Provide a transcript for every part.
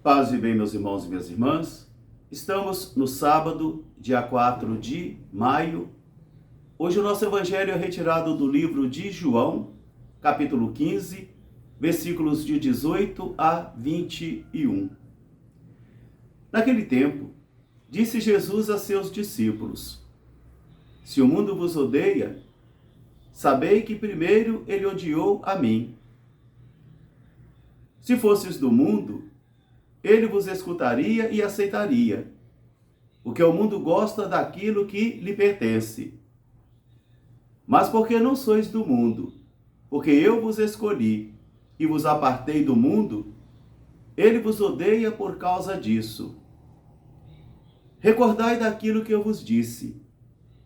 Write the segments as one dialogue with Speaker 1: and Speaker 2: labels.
Speaker 1: Paz e bem, meus irmãos e minhas irmãs. Estamos no sábado, dia 4 de maio. Hoje o nosso evangelho é retirado do livro de João, capítulo 15, versículos de 18 a 21. Naquele tempo, disse Jesus a seus discípulos: Se o mundo vos odeia, sabei que primeiro ele odiou a mim. Se fosses do mundo, ele vos escutaria e aceitaria, porque o mundo gosta daquilo que lhe pertence. Mas porque não sois do mundo, porque eu vos escolhi e vos apartei do mundo, ele vos odeia por causa disso. Recordai daquilo que eu vos disse: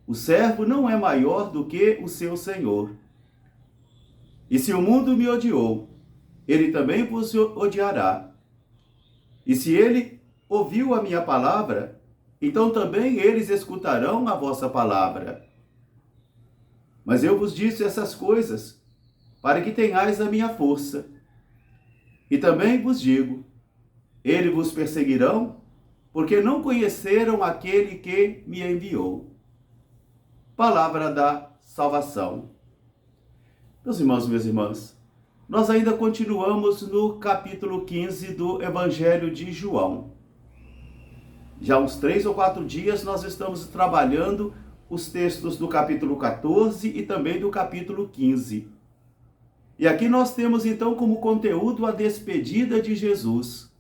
Speaker 1: o servo não é maior do que o seu senhor. E se o mundo me odiou, ele também vos odiará. E se ele ouviu a minha palavra, então também eles escutarão a vossa palavra. Mas eu vos disse essas coisas, para que tenhais a minha força. E também vos digo: eles vos perseguirão, porque não conheceram aquele que me enviou. Palavra da salvação. Meus irmãos e minhas irmãs, nós ainda continuamos no capítulo 15 do Evangelho de João. Já há uns 3 ou 4 dias nós estamos trabalhando os textos do capítulo 14 e também do capítulo 15. E aqui nós temos então como conteúdo a despedida de Jesus,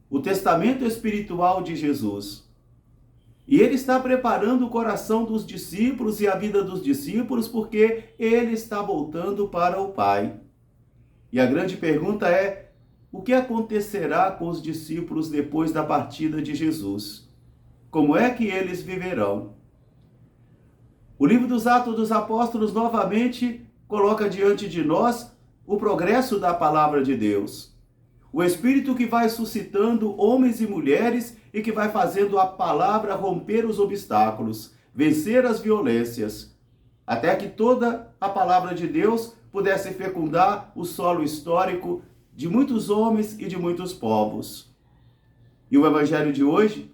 Speaker 1: o testamento espiritual de Jesus. E ele está preparando o coração dos discípulos e a vida dos discípulos porque ele está voltando para o Pai. E a grande pergunta é: o que acontecerá com os discípulos depois da partida de Jesus? Como é que eles viverão? O livro dos Atos dos Apóstolos novamente coloca diante de nós o progresso da palavra de Deus. O Espírito que vai suscitando homens e mulheres e que vai fazendo a palavra romper os obstáculos, vencer as violências, até que toda a palavra de Deus pudesse fecundar o solo histórico de muitos homens e de muitos povos. E o evangelho de hoje,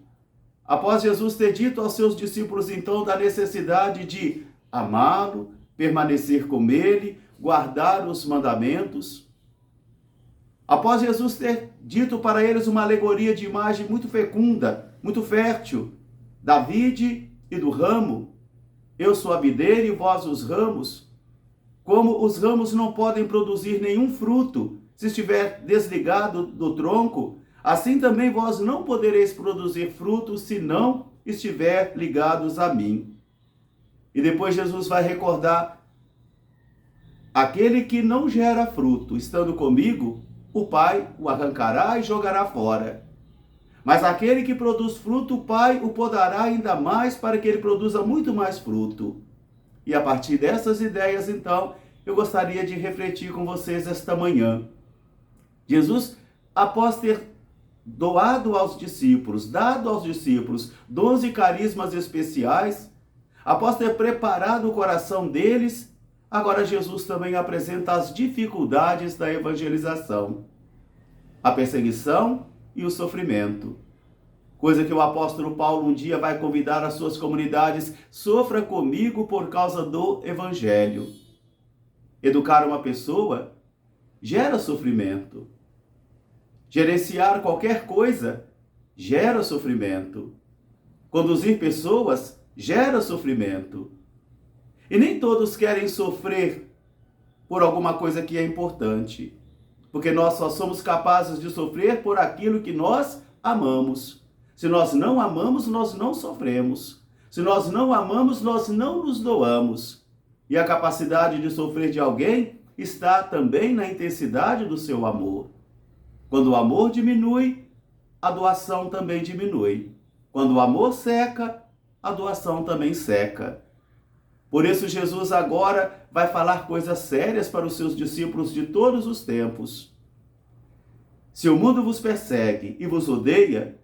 Speaker 1: após Jesus ter dito aos seus discípulos então da necessidade de amá-lo, permanecer com ele, guardar os mandamentos, após Jesus ter dito para eles uma alegoria de imagem muito fecunda, muito fértil, da vide e do ramo: eu sou a videira e vós os ramos. Como os ramos não podem produzir nenhum fruto se estiver desligado do tronco, assim também vós não podereis produzir frutos se não estiver ligados a mim. E depois Jesus vai recordar: aquele que não gera fruto, estando comigo, o Pai o arrancará e jogará fora. Mas aquele que produz fruto, o Pai o podará ainda mais para que ele produza muito mais fruto. E a partir dessas ideias, então, eu gostaria de refletir com vocês esta manhã. Jesus, após ter doado aos discípulos, dado aos discípulos 12 carismas especiais, após ter preparado o coração deles, agora Jesus também apresenta as dificuldades da evangelização, a perseguição e o sofrimento. Coisa que o apóstolo Paulo um dia vai convidar as suas comunidades: sofra comigo por causa do evangelho. Educar uma pessoa gera sofrimento. Gerenciar qualquer coisa gera sofrimento. Conduzir pessoas gera sofrimento. E nem todos querem sofrer por alguma coisa que é importante, porque nós só somos capazes de sofrer por aquilo que nós amamos. Se nós não amamos, nós não sofremos. Se nós não amamos, nós não nos doamos. E a capacidade de sofrer de alguém está também na intensidade do seu amor. Quando o amor diminui, a doação também diminui. Quando o amor seca, a doação também seca. Por isso Jesus agora vai falar coisas sérias para os seus discípulos de todos os tempos. Se o mundo vos persegue e vos odeia,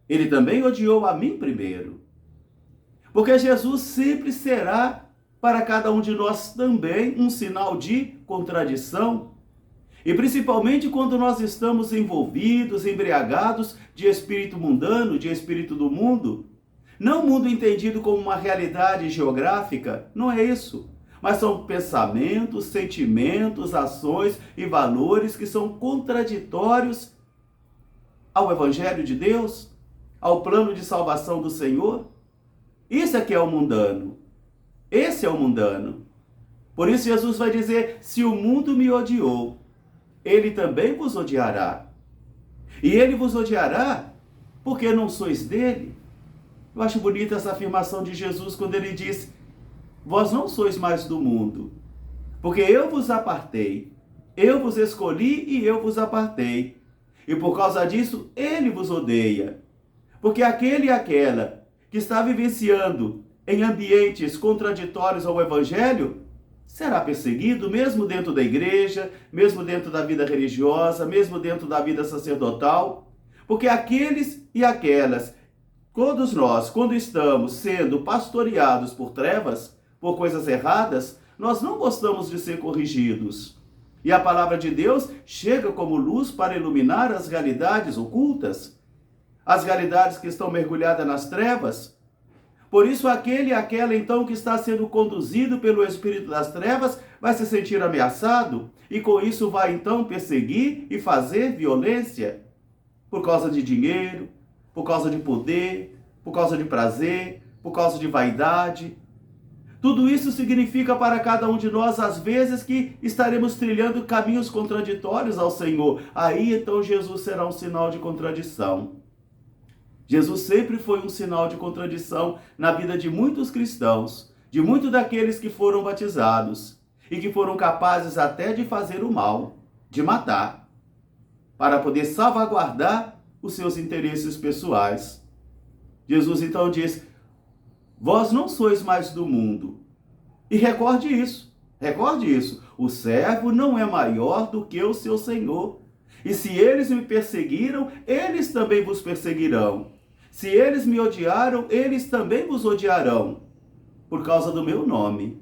Speaker 1: ele também odiou a mim primeiro. Porque Jesus sempre será para cada um de nós também um sinal de contradição. E principalmente quando nós estamos envolvidos, embriagados de espírito mundano, de espírito do mundo. Não o mundo entendido como uma realidade geográfica, não é isso. Mas são pensamentos, sentimentos, ações e valores que são contraditórios ao Evangelho de Deus, ao plano de salvação do Senhor. Isso é que é o mundano. Esse é o mundano. Por isso Jesus vai dizer, se o mundo me odiou, ele também vos odiará. E ele vos odiará porque não sois dele. Eu acho bonita essa afirmação de Jesus quando ele diz, vós não sois mais do mundo, porque eu vos apartei, eu vos escolhi e eu vos apartei. E por causa disso, ele vos odeia. Porque aquele e aquela que está vivenciando em ambientes contraditórios ao Evangelho, será perseguido mesmo dentro da igreja, mesmo dentro da vida religiosa, mesmo dentro da vida sacerdotal. Porque aqueles e aquelas, todos nós, quando estamos sendo pastoreados por trevas, por coisas erradas, nós não gostamos de ser corrigidos. E a palavra de Deus chega como luz para iluminar as realidades ocultas, as realidades que estão mergulhadas nas trevas. Por isso, aquele e aquela, então, que está sendo conduzido pelo espírito das trevas, vai se sentir ameaçado e, com isso, vai, então, perseguir e fazer violência por causa de dinheiro, por causa de poder, por causa de prazer, por causa de vaidade. Tudo isso significa para cada um de nós, às vezes, que estaremos trilhando caminhos contraditórios ao Senhor. Aí, então, Jesus será um sinal de contradição. Jesus sempre foi um sinal de contradição na vida de muitos cristãos, de muitos daqueles que foram batizados e que foram capazes até de fazer o mal, de matar, para poder salvaguardar os seus interesses pessoais. Jesus então diz, vós não sois mais do mundo. E recorde isso, o servo não é maior do que o seu Senhor. E se eles me perseguiram, eles também vos perseguirão. Se eles me odiaram, eles também vos odiarão, por causa do meu nome.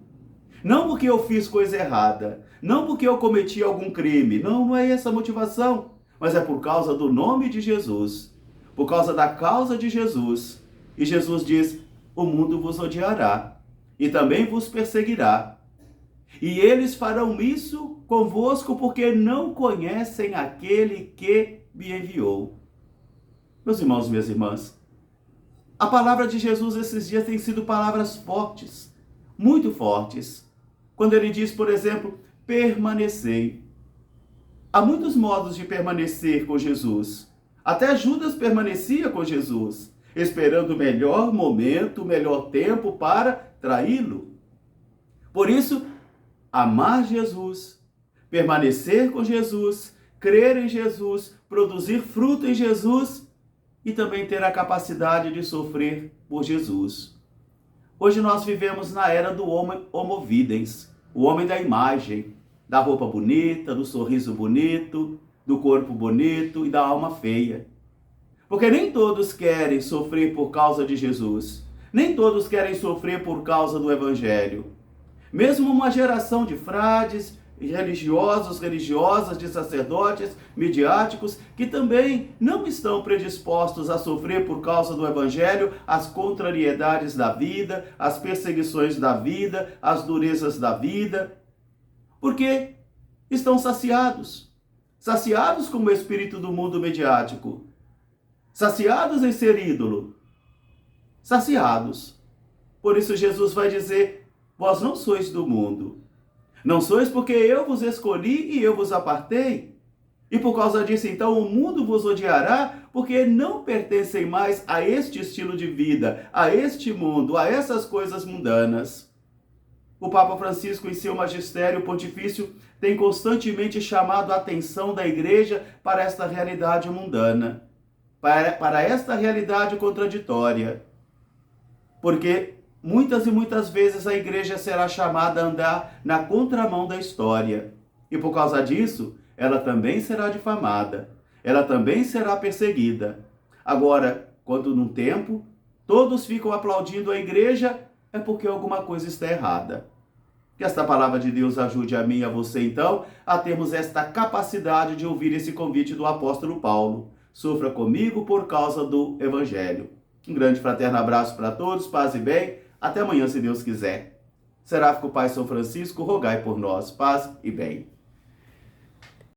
Speaker 1: Não porque eu fiz coisa errada, não porque eu cometi algum crime, não é essa a motivação, mas é por causa do nome de Jesus, por causa da causa de Jesus. E Jesus diz, o mundo vos odiará, e também vos perseguirá. E eles farão isso convosco, porque não conhecem aquele que me enviou. Meus irmãos e minhas irmãs, a palavra de Jesus esses dias tem sido palavras fortes, muito fortes. Quando ele diz, por exemplo, permanecei. Há muitos modos de permanecer com Jesus. Até Judas permanecia com Jesus, esperando o melhor momento, o melhor tempo para traí-lo. Por isso, amar Jesus, permanecer com Jesus, crer em Jesus, produzir fruto em Jesus e também ter a capacidade de sofrer por Jesus. Hoje nós vivemos na era do homo videns, o homem da imagem, da roupa bonita, do sorriso bonito, do corpo bonito e da alma feia. Porque nem todos querem sofrer por causa de Jesus, nem todos querem sofrer por causa do Evangelho. Mesmo uma geração de frades, religiosos, religiosas, de sacerdotes, midiáticos, que também não estão predispostos a sofrer por causa do Evangelho as contrariedades da vida, as perseguições da vida, as durezas da vida, porque estão saciados como o espírito do mundo mediático, saciados em ser ídolo, saciados. Por isso Jesus vai dizer, vós não sois do mundo. Não sois porque eu vos escolhi e eu vos apartei. E por causa disso, então, o mundo vos odiará, porque não pertencem mais a este estilo de vida, a este mundo, a essas coisas mundanas. O Papa Francisco, em seu magistério pontifício, tem constantemente chamado a atenção da Igreja para esta realidade mundana, para esta realidade contraditória. Porque muitas e muitas vezes a igreja será chamada a andar na contramão da história. E por causa disso, ela também será difamada. Ela também será perseguida. Agora, quando num tempo, todos ficam aplaudindo a igreja, é porque alguma coisa está errada. Que esta palavra de Deus ajude a mim e a você, então, a termos esta capacidade de ouvir esse convite do apóstolo Paulo. Sofra comigo por causa do Evangelho. Um grande fraterno abraço para todos, paz e bem. Até amanhã, se Deus quiser. Seráfico Pai São Francisco, rogai por nós, paz e bem.